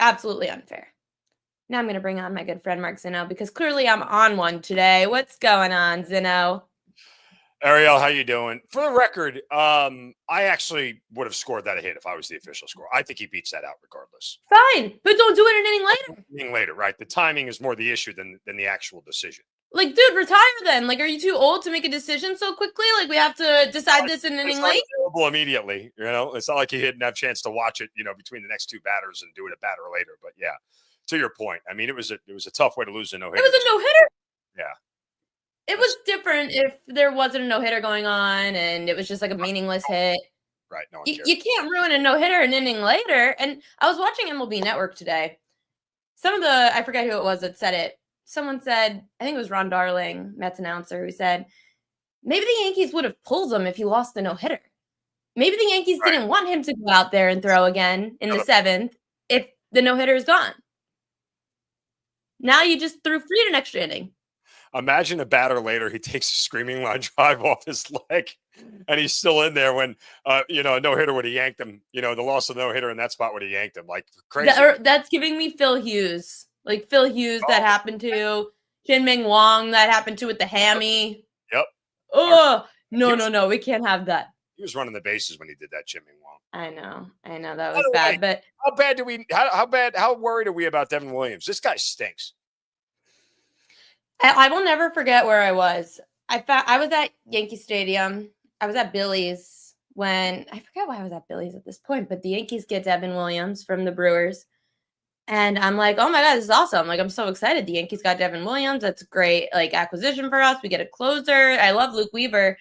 absolutely unfair. Now I'm going to bring on my good friend Mark Zinno because clearly I'm on one today. What's going on, Zinno? Ariel, how you doing? For the record, I actually would have scored that a hit if I was the official score. I think he beats that out regardless. Fine, but don't do it an inning later. Inning later, right? The timing is more the issue than the actual decision. Like, dude, retire then. Like, are you too old to make a decision so quickly? Like, we have to decide this in an inning late? Available immediately. It's not like you didn't have a chance to watch it, between the next two batters and do it a batter later. But yeah, to your point, I mean, it was a tough way to lose a no-hitter. It was a no-hitter? Yeah. It was different if there wasn't a no-hitter going on and it was just like a meaningless hit. Right. No one cares. You can't ruin a no-hitter an inning later. And I was watching MLB Network today. I forget who it was that said it. Someone said, I think it was Ron Darling, Mets announcer, who said, maybe the Yankees would have pulled him if he lost the no-hitter. Maybe the Yankees didn't want him to go out there and throw again in the seventh if the no-hitter is gone. Now you just threw free an extra inning. Imagine a batter later, he takes a screaming line drive off his leg, and he's still in there when, a no-hitter would have yanked him. The loss of the no-hitter in that spot would have yanked him. Like, crazy. That's giving me Phil Hughes. Like, Phil Hughes that happened to. Chin-Ming Wong that happened to with the hammy. Yep. Oh, no. We can't have that. He was running the bases when he did that, Chin-Ming Wong. I know. That was bad. But how worried are we about Devin Williams? This guy stinks. I will never forget where I was. I was at Yankee Stadium. I was at Billy's when I forget why I was at Billy's at this point, but the Yankees get Devin Williams from the Brewers. And I'm like, oh my God, this is awesome. Like, I'm so excited. The Yankees got Devin Williams. That's a great acquisition for us. We get a closer. I love Luke Weaver.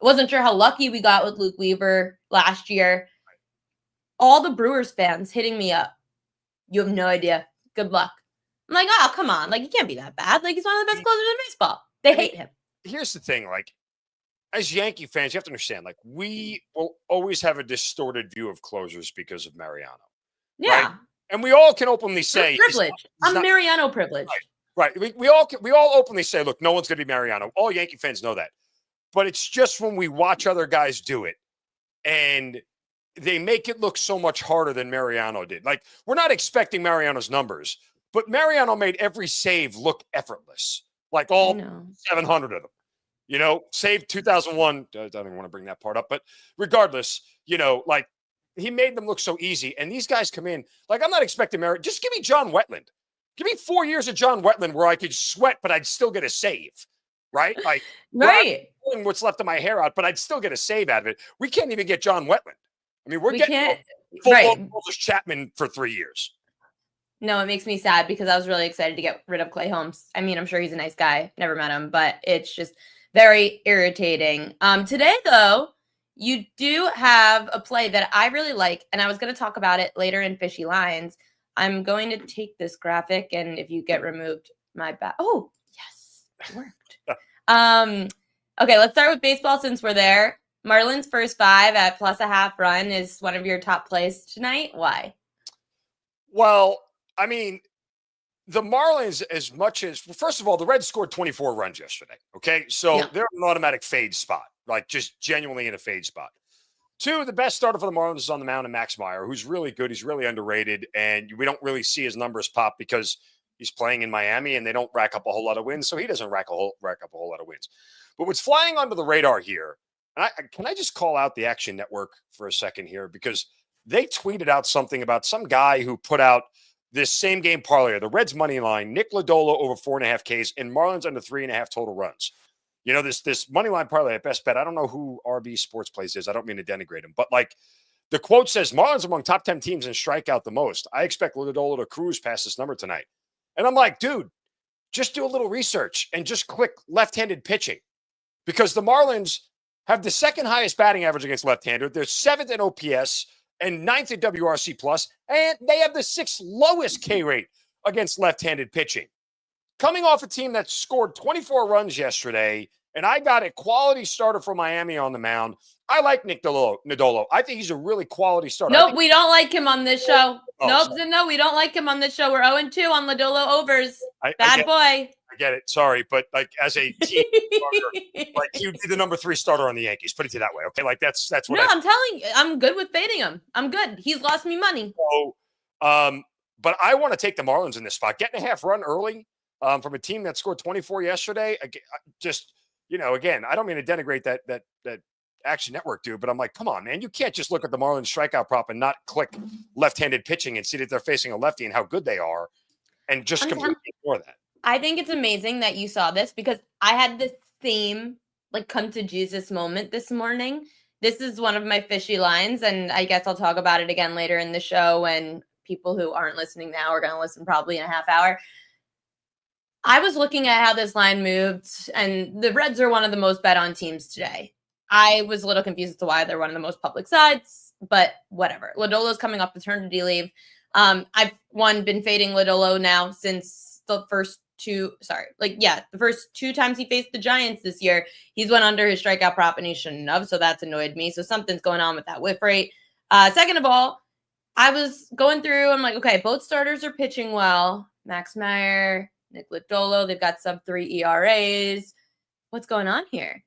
Wasn't sure how lucky we got with Luke Weaver last year. All the Brewers fans hitting me up. You have no idea. Good luck. I'm like, oh, come on. Like, he can't be that bad. Like, he's one of the best closers in baseball. They hate him. Here's the thing. Like, as Yankee fans, you have to understand, like, we will always have a distorted view of closers because of Mariano. Yeah. Right? And we all can openly say privilege. I'm Mariano privileged. Right. We all openly say, look, no one's going to be Mariano. All Yankee fans know that. But it's just when we watch other guys do it and they make it look so much harder than Mariano did. Like, we're not expecting Mariano's numbers, but Mariano made every save look effortless. Like all 700 of them. Saved 2001. I don't even want to bring that part up. But regardless, like, he made them look so easy. And these guys come in. Like, I'm not expecting Mariano. Just give me John Wetland. Give me 4 years of John Wetland where I could sweat, but I'd still get a save. Right? Like, right. I'm pulling what's left of my hair out, but I'd still get a save out of it. We can't even get John Wetland. I mean, we're getting full Chapman for 3 years. No, it makes me sad because I was really excited to get rid of Clay Holmes. I mean, I'm sure he's a nice guy. Never met him, but it's just very irritating. Today, though, you do have a play that I really like, and I was going to talk about it later in Fishy Lines. I'm going to take this graphic, and if you get removed, my bad. Oh, yes, it worked. Okay, let's start with baseball since we're there. Marlins first 5 at +0.5 run is one of your top plays tonight. Why? Well, I mean, the Marlins, as much as, first of all, the Reds scored 24 runs yesterday. Okay. So they're an automatic fade spot, like just genuinely in a fade spot. 2, the best starter for the Marlins is on the mound, and Max Meyer, who's really good. He's really underrated. And we don't really see his numbers pop because he's playing in Miami and they don't rack up a whole lot of wins. So he doesn't rack up a whole lot of wins. But what's flying under the radar here, and can I just call out the Action Network for a second here? Because they tweeted out something about some guy who put out this same game parlay, the Reds money line, Nick Lodolo over 4.5 Ks and Marlins under 3.5 total runs. This money line parlay at best bet. I don't know who RB Sports Plays is. I don't mean to denigrate him, but like the quote says, Marlins among top 10 teams in strikeout the most. I expect Lodolo to cruise past this number tonight. And I'm like, dude, just do a little research and just click left-handed pitching, because the Marlins have the second highest batting average against left-hander. They're 7th in OPS and 9th at WRC plus, and they have the 6th lowest K rate against left-handed pitching. Coming off a team that scored 24 runs yesterday, and I got a quality starter for Miami on the mound. I like Nick Lodolo. I think he's a really quality starter. Nope, we don't like him on this show. No, we don't like him on this show. We're 0-2 on Lodolo overs. Bad boy. I get it. Sorry, but like as a team starter, like you'd be the number 3 starter on the Yankees. Put it to you that way, okay? Like that's what. No, I'm telling you, I'm good with fading him. I'm good. He's lost me money. So, But I want to take the Marlins in this spot. Getting a half run early from a team that scored 24 yesterday. Just, again, I don't mean to denigrate that Action Network dude, but I'm like, come on, man. You can't just look at the Marlins strikeout prop and not click left-handed pitching and see that they're facing a lefty and how good they are and just completely ignore that. I think it's amazing that you saw this because I had this theme, like come to Jesus moment this morning. This is one of my fishy lines, and I guess I'll talk about it again later in the show when people who aren't listening now are going to listen probably in a half hour. I was looking at how this line moved, and the Reds are one of the most bet on teams today. I was a little confused as to why they're one of the most public sides, but whatever. Lodolo's coming off paternity leave. I've been fading Lodolo now since the first the first two times he faced the Giants this year, he's went under his strikeout prop and he shouldn't have. So that's annoyed me. So something's going on with that whiff rate. Second of all, I was going through, I'm like, okay, both starters are pitching well. Max Meyer, Nick Lodolo, they've got sub 3 ERAs. What's going on here?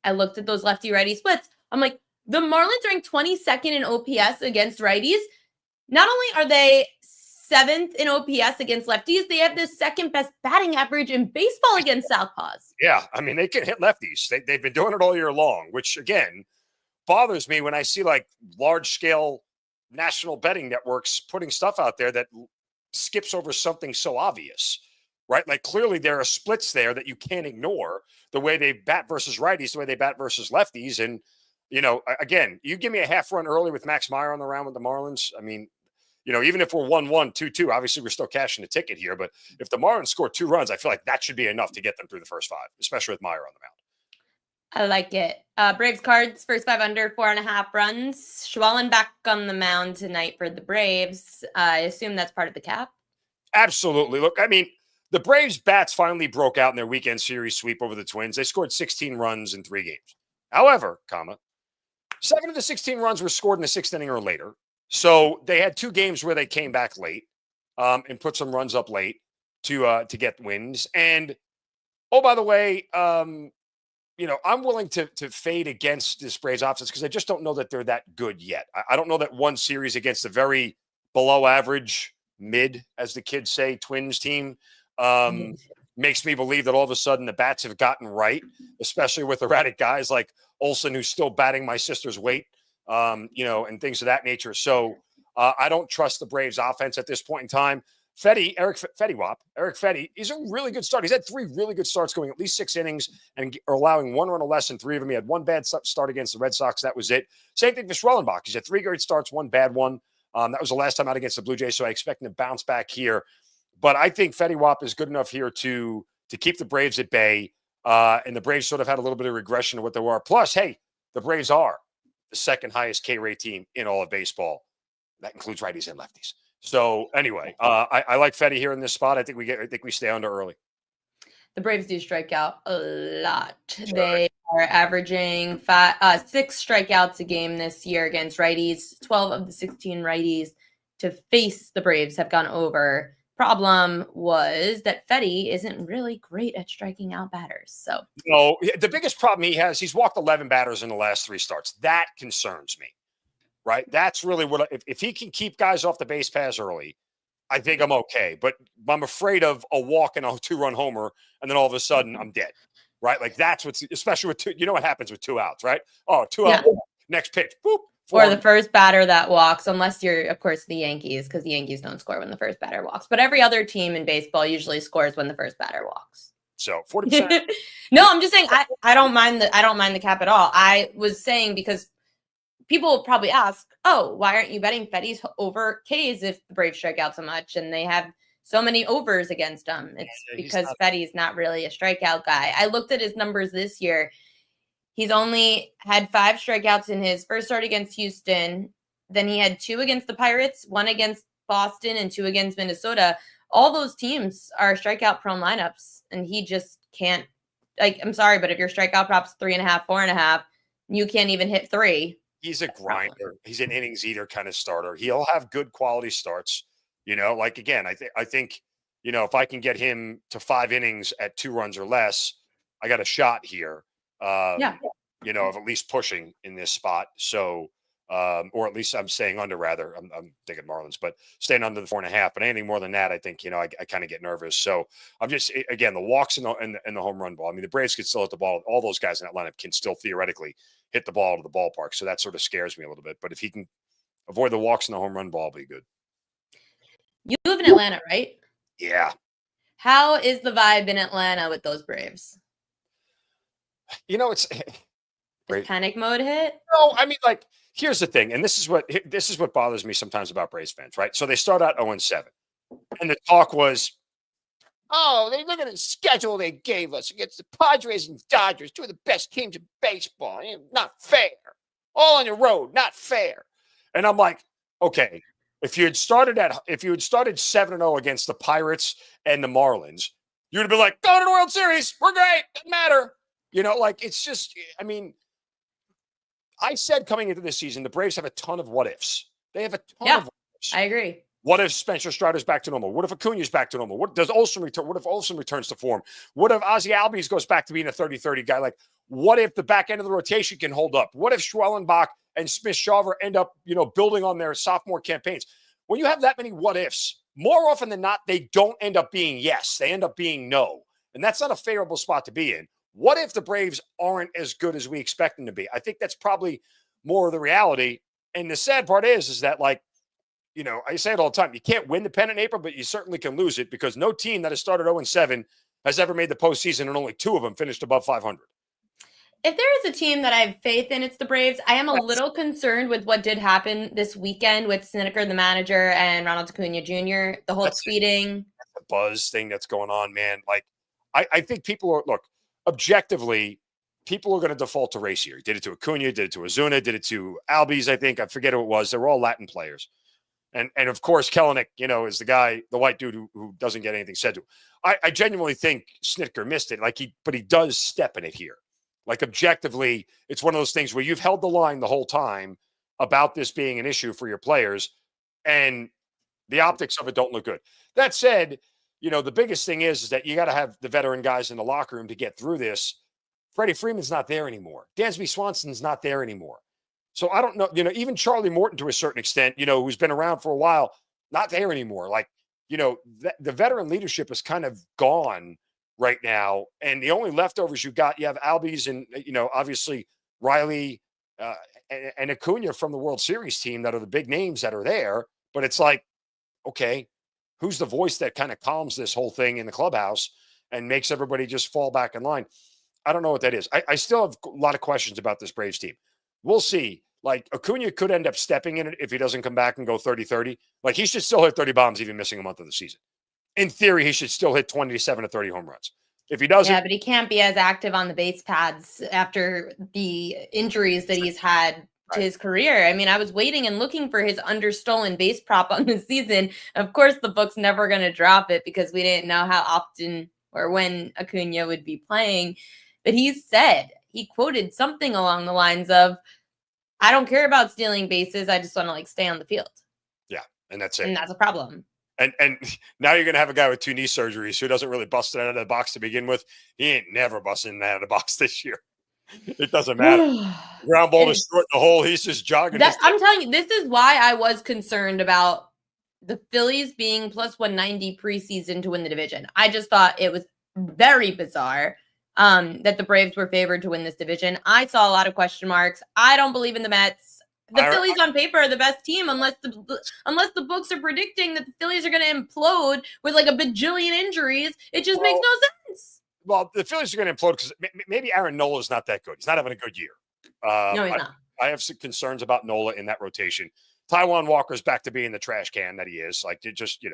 I looked at those lefty righty splits. I'm like, the Marlins ranked 22nd in OPS against righties. Not only are they 7th in OPS against lefties, they have the second best batting average in baseball against southpaws. Yeah, I mean, they can hit lefties. They've been doing it all year long, which, again, bothers me when I see, like, large-scale national betting networks putting stuff out there that skips over something so obvious, right? Like, clearly there are splits there that you can't ignore, the way they bat versus righties, the way they bat versus lefties. And, again, you give me a half run early with Max Meyer on the round with the Marlins, I mean, even if we're 1-1, 2-2, obviously we're still cashing the ticket here. But if the Marlins score 2 runs, I feel like that should be enough to get them through the first 5, especially with Meyer on the mound. I like it. Braves Cards, first 5 under, 4.5 runs. Schwallen back on the mound tonight for the Braves. I assume that's part of the cap. Absolutely. Look, I mean, the Braves bats finally broke out in their weekend series sweep over the Twins. They scored 16 runs in 3 games. However, 7 of the 16 runs were scored in the 6th inning or later. So they had 2 games where they came back late and put some runs up late to get wins. And, oh, by the way, I'm willing to fade against this Braves offense because I just don't know that they're that good yet. I don't know that one series against a very below average, mid, as the kids say, Twins team makes me believe that all of a sudden the bats have gotten right, especially with erratic guys like Olsen, who's still batting my sister's weight. And things of that nature. So I don't trust the Braves offense at this point in time. Eric Fetty, he's a really good start. He's had 3 really good starts going at least 6 innings and allowing 1 run or less in 3 of them. He had 1 bad start against the Red Sox. That was it. Same thing for Schwellenbach. He's had 3 great starts, 1 bad one. That was the last time out against the Blue Jays. So I expect him to bounce back here. But I think Fetty Wap is good enough here to keep the Braves at bay. And the Braves sort of had a little bit of regression of what they were. Plus, hey, the Braves are the 2nd highest K rate team in all of baseball. That includes righties and lefties. So anyway, I like Fetty here in this spot. I think we stay under early. The Braves do strike out a lot. Sure. They are averaging 6 strikeouts a game this year against righties. 12 of the 16 righties to face the Braves have gone over. Problem was that Fetty isn't really great at striking out batters. So no, the biggest problem he has, he's walked 11 batters in the last 3 starts. That concerns me, right? That's really what, if he can keep guys off the base paths early, I think I'm okay. But I'm afraid of a walk and a 2-run homer, and then all of a sudden I'm dead, right? Like that's what's, especially with 2, what happens with 2 outs, right? Oh, 2 out, next pitch, boop. Or the first batter that walks, unless you're, of course, the Yankees, because the Yankees don't score when the first batter walks. But every other team in baseball usually scores when the first batter walks. So 40%. No, I'm just saying I don't mind the cap at all. I was saying because people will probably ask, oh, why aren't you betting Fetty's over K's if the Braves strike out so much and they have so many overs against them? It's because Fetty's not really a strikeout guy. I looked at his numbers this year. He's only had 5 strikeouts in his first start against Houston. Then he had 2 against the Pirates, 1 against Boston, and 2 against Minnesota. All those teams are strikeout prone lineups, and he just can't. Like, I'm sorry, but if your strikeout prop's 3.5, 4.5, you can't even hit 3. He's a grinder. He's an innings eater kind of starter. He'll have good quality starts. Like again, I think if I can get him to 5 innings at 2 runs or less, I got a shot here. Of at least pushing in this spot. So Or at least I'm staying under. Rather, I'm thinking Marlins, but staying under the 4.5. But anything more than that, I think I kind of get nervous. So I'm just again the walks and the home run ball. I mean, the Braves could still hit the ball. All those guys in that lineup can still theoretically hit the ball to the ballpark. So that sort of scares me a little bit. But if he can avoid the walks and the home run ball, be good. You live in Atlanta, right? Yeah. How is the vibe in Atlanta with those Braves? It's Is panic mode hit? No, I mean, like, here's the thing, and this is what bothers me sometimes about Braves fans, right? So they start out 0-7, and the talk was, oh, they look at the schedule they gave us against the Padres and Dodgers, two of the best teams in baseball. Not fair. All on the road, not fair. And I'm like, okay, if you had started 7-0 against the Pirates and the Marlins, you'd have been like, go to the World Series, we're great, doesn't matter. It's just, I mean, I said coming into this season, the Braves have a ton of what ifs. They have a ton of what ifs. I agree. What if Spencer Strider's back to normal? What if Acuna's back to normal? What does Olsen return? What if Olsen returns to form? What if Ozzie Albies goes back to being a 30-30 guy? Like, what if the back end of the rotation can hold up? What if Schwellenbach and Smith-Shawver end up, building on their sophomore campaigns? When you have that many what ifs, more often than not, they don't end up being yes. They end up being no. And that's not a favorable spot to be in. What if the Braves aren't as good as we expect them to be? I think that's probably more of the reality. And the sad part is that, like, I say it all the time. You can't win the pennant in April, but you certainly can lose it because no team that has started 0-7 has ever made the postseason, and only two of them finished above 500. If there is a team that I have faith in, it's the Braves. I am a little concerned with what did happen this weekend with Snedeker, the manager, and Ronald Acuna Jr., the whole tweeting. That's the buzz thing that's going on, man. Like, I think people are, look, objectively, people are going to default to race here. He did it to Acuna, did it to Ozuna, did it to Albies, I think. I forget who it was. They were all Latin players. And of course, Kelenic, is the guy, the white dude who doesn't get anything said to him. I genuinely think Snitker missed it. But he does step in it here. Like, objectively, it's one of those things where you've held the line the whole time about this being an issue for your players, and the optics of it don't look good. That said, the biggest thing is that you got to have the veteran guys in the locker room to get through this. Freddie Freeman's not there anymore. Dansby Swanson's not there anymore. So I don't know, even Charlie Morton to a certain extent, who's been around for a while, not there anymore. Like, the veteran leadership is kind of gone right now. And the only leftovers you have Albies and, obviously Riley and Acuna from the World Series team that are the big names that are there. But it's like, okay, who's the voice that kind of calms this whole thing in the clubhouse and makes everybody just fall back in line? I don't know what that is. I still have a lot of questions about this Braves team. We'll see. Like, Acuna could end up stepping in it if he doesn't come back and go 30-30. Like, he should still hit 30 bombs even missing a month of the season. In theory, he should still hit 27 to 30 home runs. If he doesn't. Yeah, but he can't be as active on the base paths after the injuries that he's had to his career. I mean, I was waiting and looking for his understolen base prop on the season. Of course, the book's never going to drop it because we didn't know how often or when Acuna would be playing. But he quoted something along the lines of, I don't care about stealing bases. I just want to stay on the field. Yeah. And that's it. And that's a problem. And now you're going to have a guy with 2 knee surgeries who doesn't really bust it out of the box to begin with. He ain't never busting out of the box this year. It doesn't matter. Ground ball is short in the hole. He's just jogging. I'm telling you, this is why I was concerned about the Phillies being plus 190 preseason to win the division. I just thought it was very bizarre that the Braves were favored to win this division. I saw a lot of question marks. I don't believe in the Mets. The Phillies on paper are the best team unless the books are predicting that the Phillies are going to implode with like a bajillion injuries. It just makes no sense. Well, the Phillies are going to implode because maybe Aaron Nola is not that good. He's not having a good year. No, he's not. I have some concerns about Nola in that rotation. Taijuan Walker's back to being the trash can that he is. Like, it just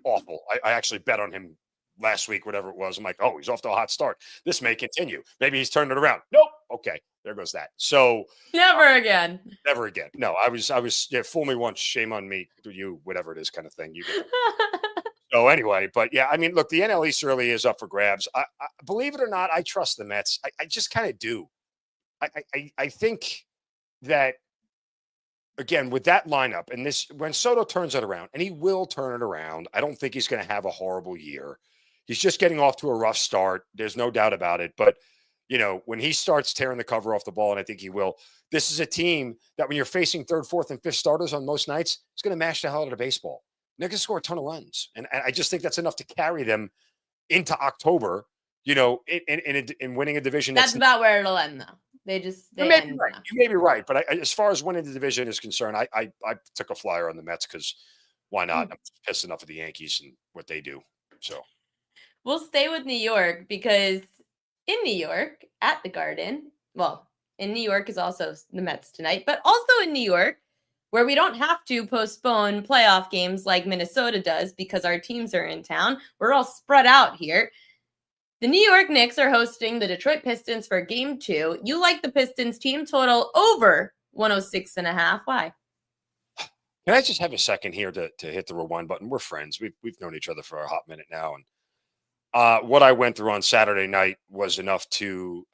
awful. I actually bet on him last week, whatever it was. I'm like, oh, he's off to a hot start. This may continue. Maybe he's turned it around. Nope. Okay, there goes that. So never again. Never again. No, I was. Fool me once, shame on me. Do you, whatever it is, kind of thing. You get it. So anyway, but yeah, I mean, look, the NL East really is up for grabs. I believe it or not, I trust the Mets. I just kind of do. I think that, again, with that lineup and this, when Soto turns it around, and he will turn it around, I don't think he's going to have a horrible year. He's just getting off to a rough start. There's no doubt about it. But, when he starts tearing the cover off the ball, and I think he will, this is a team that when you're facing third, fourth, and fifth starters on most nights, it's going to mash the hell out of the baseball. They're going to score a ton of runs. And I just think that's enough to carry them into October, in winning a division. That's about where it'll end, though. They may be right. You may be right. But as far as winning the division is concerned, I took a flyer on the Mets because why not? I'm pissed enough at the Yankees and what they do. So we'll stay with New York because in New York at the Garden, well, in New York is also the Mets tonight, but also in New York, where we don't have to postpone playoff games like Minnesota does because our teams are in town. We're all spread out here. The New York Knicks are hosting the Detroit Pistons for Game 2. You like the Pistons team total over 106.5. Why? Can I just have a second here to hit the rewind button? We're friends. We've known each other for a hot minute now, and what I went through on Saturday night was enough to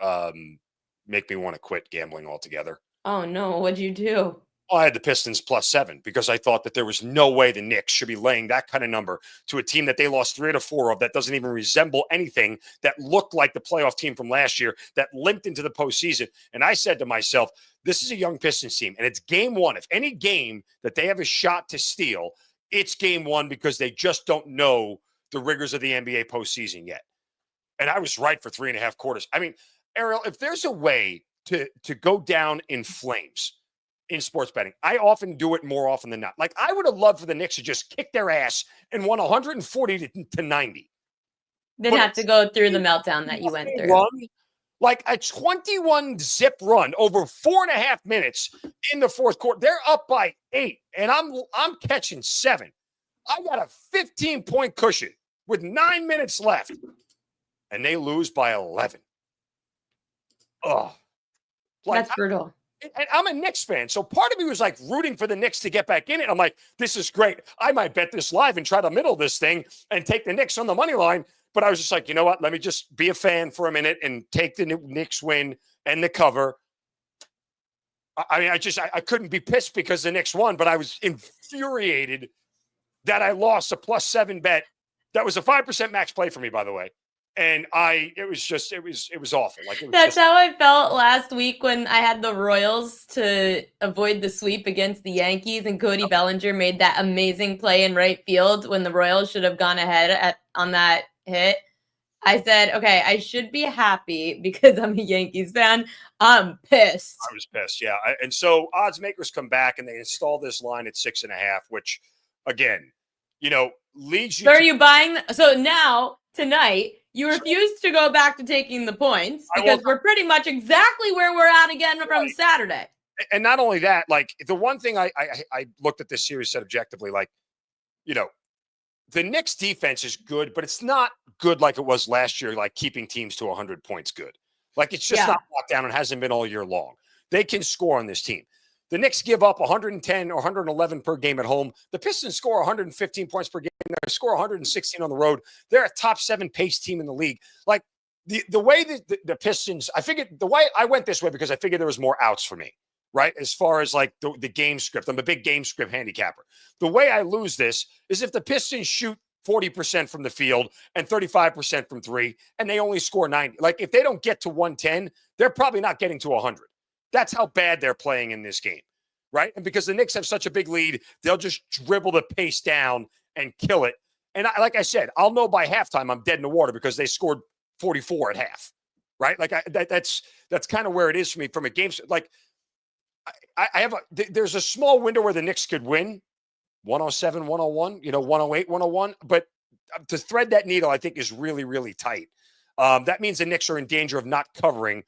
make me want to quit gambling altogether. Oh no! What'd you do? I had the Pistons +7 because I thought that there was no way the Knicks should be laying that kind of number to a team that they lost 3 out of 4 of that doesn't even resemble anything that looked like the playoff team from last year that limped into the postseason. And I said to myself, this is a young Pistons team, and it's game 1. If any game that they have a shot to steal, it's game 1 because they just don't know the rigors of the NBA postseason yet. And I was right for 3.5 quarters. I mean, Ariel, if there's a way to go down in flames in sports betting, I often do it more often than not. Like, I would have loved for the Knicks to just kick their ass and won 140 to 90. Then have to go through the meltdown that you went through. Run, like a 21 zip run over 4.5 minutes in the fourth quarter. They're up by 8, and I'm catching 7. I got a 15-point cushion with 9 minutes left, and they lose by 11. Oh, that's brutal. And I'm a Knicks fan, so part of me was like rooting for the Knicks to get back in it. I'm like, this is great. I might bet this live and try to middle this thing and take the Knicks on the money line. But I was just like, you know what? Let me just be a fan for a minute and take the Knicks win and the cover. I mean, I couldn't be pissed because the Knicks won, but I was infuriated that I lost a +7 bet. That was a 5% max play for me, by the way. And it was awful. Like, that's how I felt last week when I had the Royals to avoid the sweep against the Yankees, and Cody Bellinger made that amazing play in right field when the Royals should have gone ahead on that hit. I said, okay, I should be happy because I'm a Yankees fan. I'm pissed. I was pissed, yeah. And so odds makers come back and they install this line at 6.5, which, again, leads you. So are you buying? So now tonight, you refuse to go back to taking the points because we're pretty much exactly where we're at again from Saturday. And not only that, like, the one thing I looked at this series, said objectively, like, the Knicks defense is good, but it's not good like it was last year, like keeping teams to 100 points good. Like, it's just not locked down and hasn't been all year long. They can score on this team. The Knicks give up 110 or 111 per game at home. The Pistons score 115 points per game. They score 116 on the road. They're a top 7 pace team in the league. Like, the way that the Pistons, I figured the way I went this way because I figured there was more outs for me, right? As far as like the game script, I'm a big game script handicapper. The way I lose this is if the Pistons shoot 40% from the field and 35% from 3, and they only score 90. Like, if they don't get to 110, they're probably not getting to 100. That's how bad they're playing in this game, right? And because the Knicks have such a big lead, they'll just dribble the pace down and kill it. And like I said, I'll know by halftime I'm dead in the water because they scored 44 at half, right? Like, that's kind of where it is for me from a game. Like, there's a small window where the Knicks could win 107, 101, 108, 101. But to thread that needle, I think is really, really tight. That means the Knicks are in danger of not covering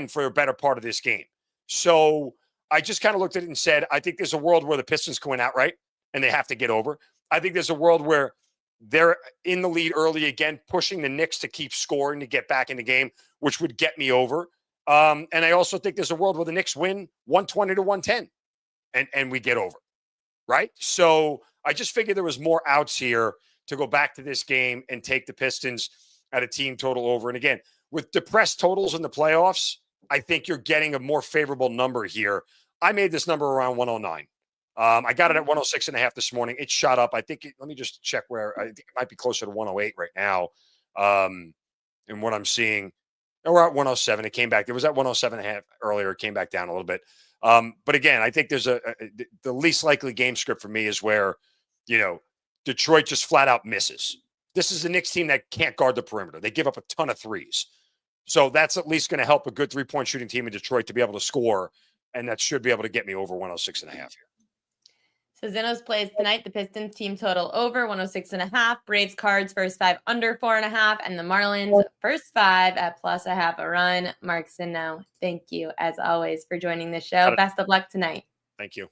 for a better part of this game. So I just kind of looked at it and said, I think there's a world where the Pistons can win outright and they have to get over. I think there's a world where they're in the lead early again, pushing the Knicks to keep scoring to get back in the game, which would get me over. And I also think there's a world where the Knicks win 120 to 110 and we get over. Right. So I just figured there was more outs here to go back to this game and take the Pistons at a team total over. And again, with depressed totals in the playoffs, I think you're getting a more favorable number here. I made this number around 109. I got it at 106.5 this morning. It shot up. I think let me just check where I think it might be closer to 108 right now. And what I'm seeing. we're at 107. It came back. It was at 107.5 earlier. It came back down a little bit. But again, I think there's the least likely game script for me is where, Detroit just flat out misses. This is the Knicks team that can't guard the perimeter. They give up a ton of threes. So that's at least going to help a good 3-point shooting team in Detroit to be able to score. And that should be able to get me over 106.5 here. So Zinno's plays tonight. The Pistons team total over 106.5. Braves Cards first 5 under 4.5. And the Marlins first 5 at +0.5 a run. Mark Zinno, thank you as always for joining the show. Best of luck tonight. Thank you.